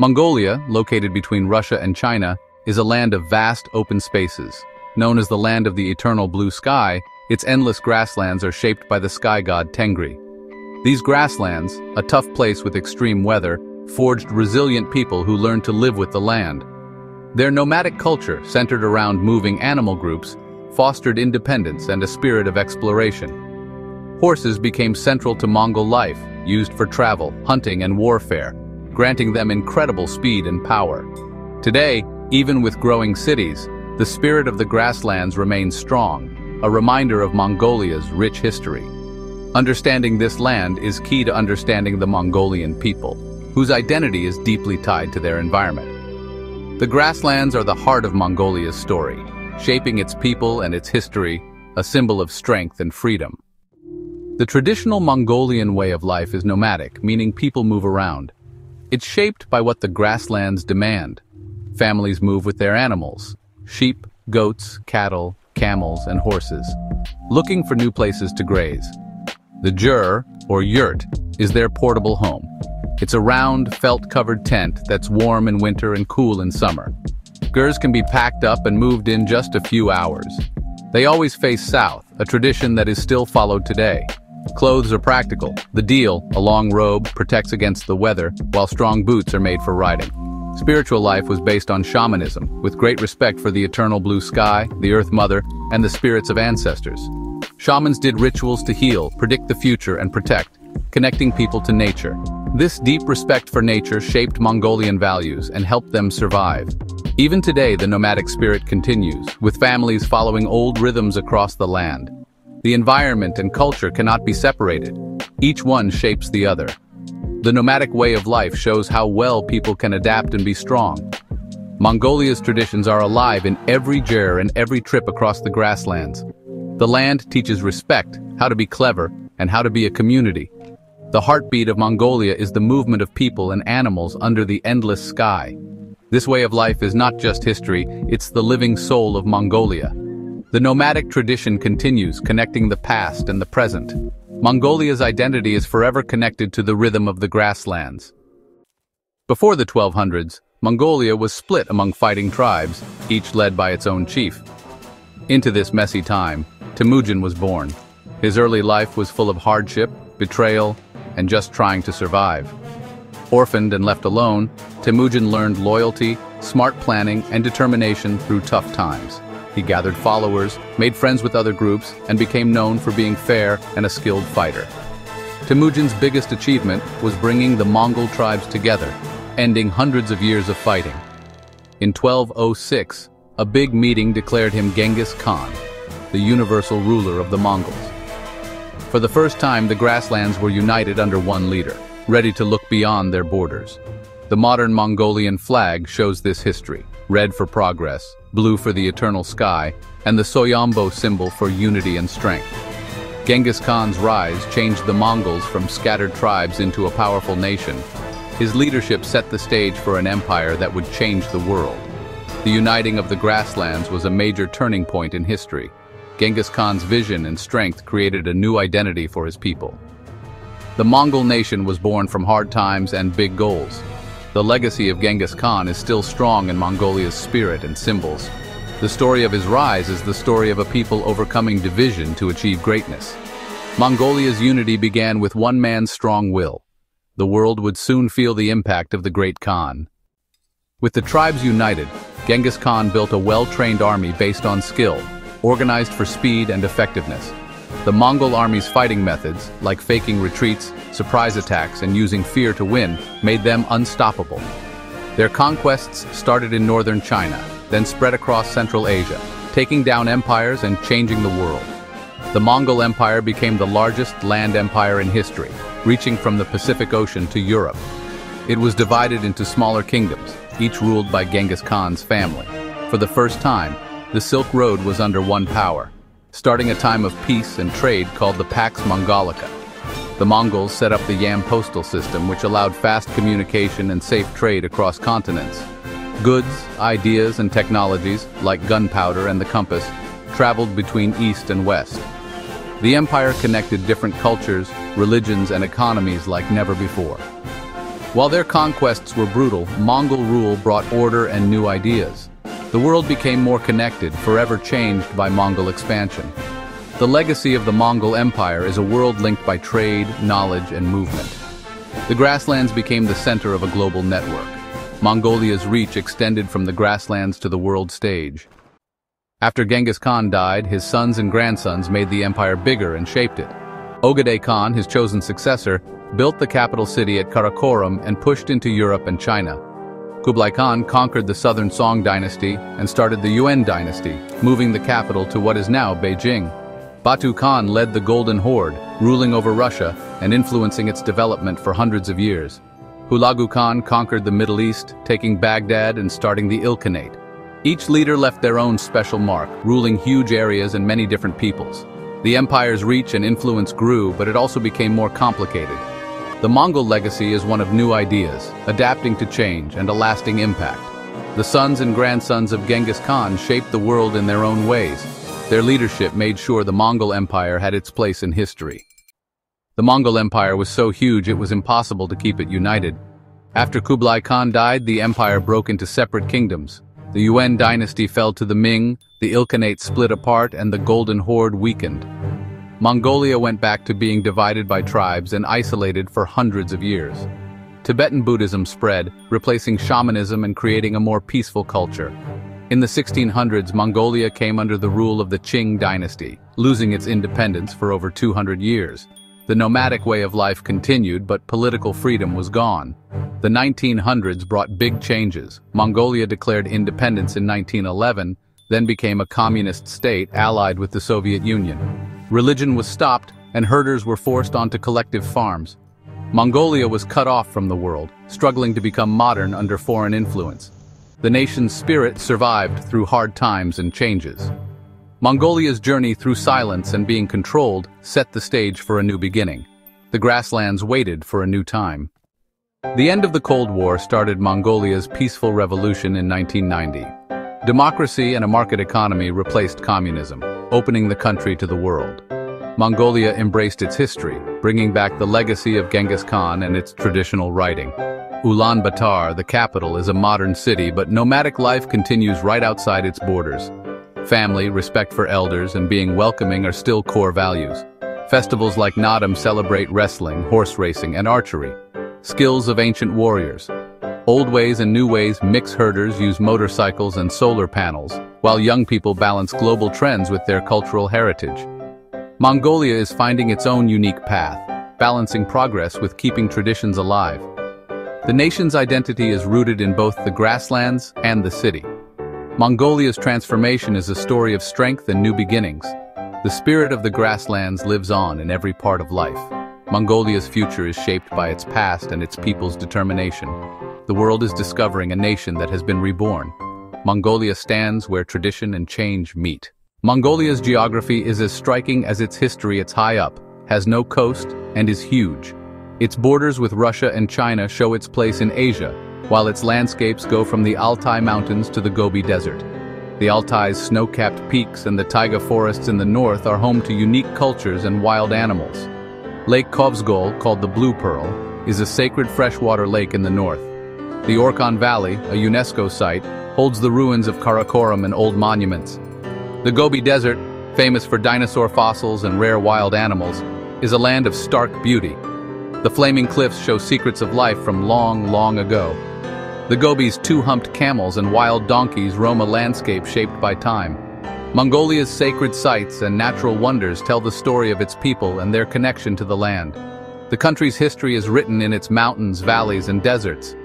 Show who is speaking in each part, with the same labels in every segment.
Speaker 1: Mongolia, located between Russia and China, is a land of vast open spaces. Known as the land of the eternal blue sky, its endless grasslands are shaped by the sky god Tengri. These grasslands, a tough place with extreme weather, forged resilient people who learned to live with the land. Their nomadic culture, centered around moving animal groups, fostered independence and a spirit of exploration. Horses became central to Mongol life, used for travel, hunting, and warfare, granting them incredible speed and power. Today, even with growing cities, the spirit of the grasslands remains strong, a reminder of Mongolia's rich history. Understanding this land is key to understanding the Mongolian people, whose identity is deeply tied to their environment. The grasslands are the heart of Mongolia's story, shaping its people and its history, a symbol of strength and freedom. The traditional Mongolian way of life is nomadic, meaning people move around. It's shaped by what the grasslands demand. Families move with their animals, sheep, goats, cattle, camels, and horses, looking for new places to graze. The jur, or yurt, is their portable home. It's a round, felt-covered tent that's warm in winter and cool in summer. Gurs can be packed up and moved in just a few hours. They always face south, a tradition that is still followed today. Clothes are practical. The deal, a long robe, protects against the weather, while strong boots are made for riding. Spiritual life was based on shamanism, with great respect for the eternal blue sky, the Earth Mother, and the spirits of ancestors. Shamans did rituals to heal, predict the future, and protect, connecting people to nature. This deep respect for nature shaped Mongolian values and helped them survive. Even today, the nomadic spirit continues, with families following old rhythms across the land. The environment and culture cannot be separated. Each one shapes the other. The nomadic way of life shows how well people can adapt and be strong. Mongolia's traditions are alive in every jur and every trip across the grasslands. The land teaches respect, how to be clever, and how to be a community. The heartbeat of Mongolia is the movement of people and animals under the endless sky. This way of life is not just history, it's the living soul of Mongolia. The nomadic tradition continues, connecting the past and the present. Mongolia's identity is forever connected to the rhythm of the grasslands. Before the 1200s, Mongolia was split among fighting tribes, each led by its own chief. Into this messy time, Temujin was born. His early life was full of hardship, betrayal, and just trying to survive. Orphaned and left alone, Temujin learned loyalty, smart planning, and determination through tough times. He gathered followers, made friends with other groups, and became known for being fair and a skilled fighter. Temujin's biggest achievement was bringing the Mongol tribes together, ending hundreds of years of fighting. In 1206, a big meeting declared him Genghis Khan, the universal ruler of the Mongols. For the first time, the grasslands were united under one leader, ready to look beyond their borders. The modern Mongolian flag shows this history: red for progress, blue for the eternal sky, and the Soyombo symbol for unity and strength. Genghis Khan's rise changed the Mongols from scattered tribes into a powerful nation. His leadership set the stage for an empire that would change the world. The uniting of the grasslands was a major turning point in history. Genghis Khan's vision and strength created a new identity for his people. The Mongol nation was born from hard times and big goals. The legacy of Genghis Khan is still strong in Mongolia's spirit and symbols. The story of his rise is the story of a people overcoming division to achieve greatness. Mongolia's unity began with one man's strong will. The world would soon feel the impact of the great Khan. With the tribes united, Genghis Khan built a well-trained army based on skill, organized for speed and effectiveness. The Mongol army's fighting methods, like faking retreats, surprise attacks, and using fear to win, made them unstoppable. Their conquests started in northern China, then spread across Central Asia, taking down empires and changing the world. The Mongol Empire became the largest land empire in history, reaching from the Pacific Ocean to Europe. It was divided into smaller kingdoms, each ruled by Genghis Khan's family. For the first time, the Silk Road was under one power, starting a time of peace and trade called the Pax Mongolica. The Mongols set up the Yam postal system, which allowed fast communication and safe trade across continents. Goods, ideas, and technologies, like gunpowder and the compass, traveled between east and west. The empire connected different cultures, religions, and economies like never before. While their conquests were brutal, Mongol rule brought order and new ideas. The world became more connected, forever changed by Mongol expansion. The legacy of the Mongol Empire is a world linked by trade, knowledge, and movement. The grasslands became the center of a global network. Mongolia's reach extended from the grasslands to the world stage. After Genghis Khan died, his sons and grandsons made the empire bigger and shaped it. Ogedei Khan, his chosen successor, built the capital city at Karakorum and pushed into Europe and China. Kublai Khan conquered the southern Song dynasty and started the Yuan dynasty, moving the capital to what is now Beijing. Batu Khan led the Golden Horde, ruling over Russia and influencing its development for hundreds of years. Hulagu Khan conquered the Middle East, taking Baghdad and starting the Ilkhanate. Each leader left their own special mark, ruling huge areas and many different peoples. The empire's reach and influence grew, but it also became more complicated. The Mongol legacy is one of new ideas, adapting to change and a lasting impact. The sons and grandsons of Genghis Khan shaped the world in their own ways. Their leadership made sure the Mongol Empire had its place in history. The Mongol Empire was so huge it was impossible to keep it united. After Kublai Khan died, the empire broke into separate kingdoms. The Yuan dynasty fell to the Ming, the Ilkhanate split apart, and the Golden Horde weakened. Mongolia went back to being divided by tribes and isolated for hundreds of years. Tibetan Buddhism spread, replacing shamanism and creating a more peaceful culture. In the 1600s, Mongolia came under the rule of the Qing dynasty, losing its independence for over 200 years. The nomadic way of life continued, but political freedom was gone. The 1900s brought big changes. Mongolia declared independence in 1911, then became a communist state allied with the Soviet Union. Religion was stopped, and herders were forced onto collective farms. Mongolia was cut off from the world, struggling to become modern under foreign influence. The nation's spirit survived through hard times and changes. Mongolia's journey through silence and being controlled set the stage for a new beginning. The grasslands waited for a new time. The end of the Cold War started Mongolia's peaceful revolution in 1990. Democracy and a market economy replaced communism, opening the country to the world. Mongolia embraced its history, bringing back the legacy of Genghis Khan and its traditional writing. Ulaanbaatar, the capital, is a modern city, but nomadic life continues right outside its borders. Family, respect for elders, and being welcoming are still core values. Festivals like Naadam celebrate wrestling, horse racing, and archery, skills of ancient warriors. Old ways and new ways mix. Herders use motorcycles and solar panels, while young people balance global trends with their cultural heritage. Mongolia is finding its own unique path, balancing progress with keeping traditions alive. The nation's identity is rooted in both the grasslands and the city. Mongolia's transformation is a story of strength and new beginnings. The spirit of the grasslands lives on in every part of life. Mongolia's future is shaped by its past and its people's determination. The world is discovering a nation that has been reborn. Mongolia stands where tradition and change meet. Mongolia's geography is as striking as its history. It's high up, has no coast, and is huge. Its borders with Russia and China show its place in Asia, while its landscapes go from the Altai Mountains to the Gobi Desert. The Altai's snow-capped peaks and the taiga forests in the north are home to unique cultures and wild animals. Lake Kovsgol, called the Blue Pearl, is a sacred freshwater lake in the north. The Orkhon Valley, a UNESCO site, holds the ruins of Karakorum and old monuments. The Gobi Desert, famous for dinosaur fossils and rare wild animals, is a land of stark beauty. The flaming cliffs show secrets of life from long, long ago. The Gobi's two-humped camels and wild donkeys roam a landscape shaped by time. Mongolia's sacred sites and natural wonders tell the story of its people and their connection to the land. The country's history is written in its mountains, valleys, and deserts.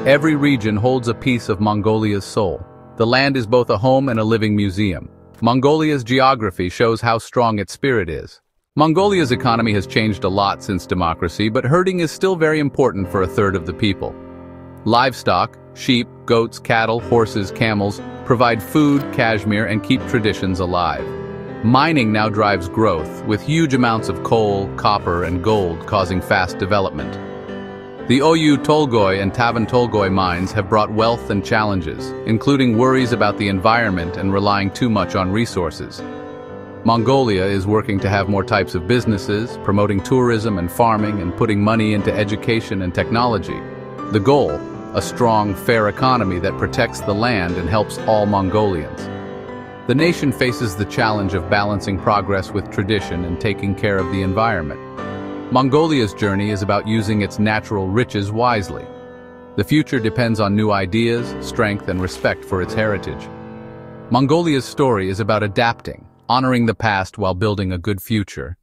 Speaker 1: Every region holds a piece of Mongolia's soul. The land is both a home and a living museum. Mongolia's geography shows how strong its spirit is. Mongolia's economy has changed a lot since democracy, but herding is still very important for a third of the people. Livestock, sheep, goats, cattle, horses, camels, provide food, cashmere, and keep traditions alive. Mining now drives growth, with huge amounts of coal, copper, and gold causing fast development. The Oyu Tolgoi and Tavan Tolgoi mines have brought wealth and challenges, including worries about the environment and relying too much on resources. Mongolia is working to have more types of businesses, promoting tourism and farming, and putting money into education and technology. The goal, a strong, fair economy that protects the land and helps all Mongolians. The nation faces the challenge of balancing progress with tradition and taking care of the environment. Mongolia's journey is about using its natural riches wisely. The future depends on new ideas, strength, and respect for its heritage. Mongolia's story is about adapting, honoring the past while building a good future.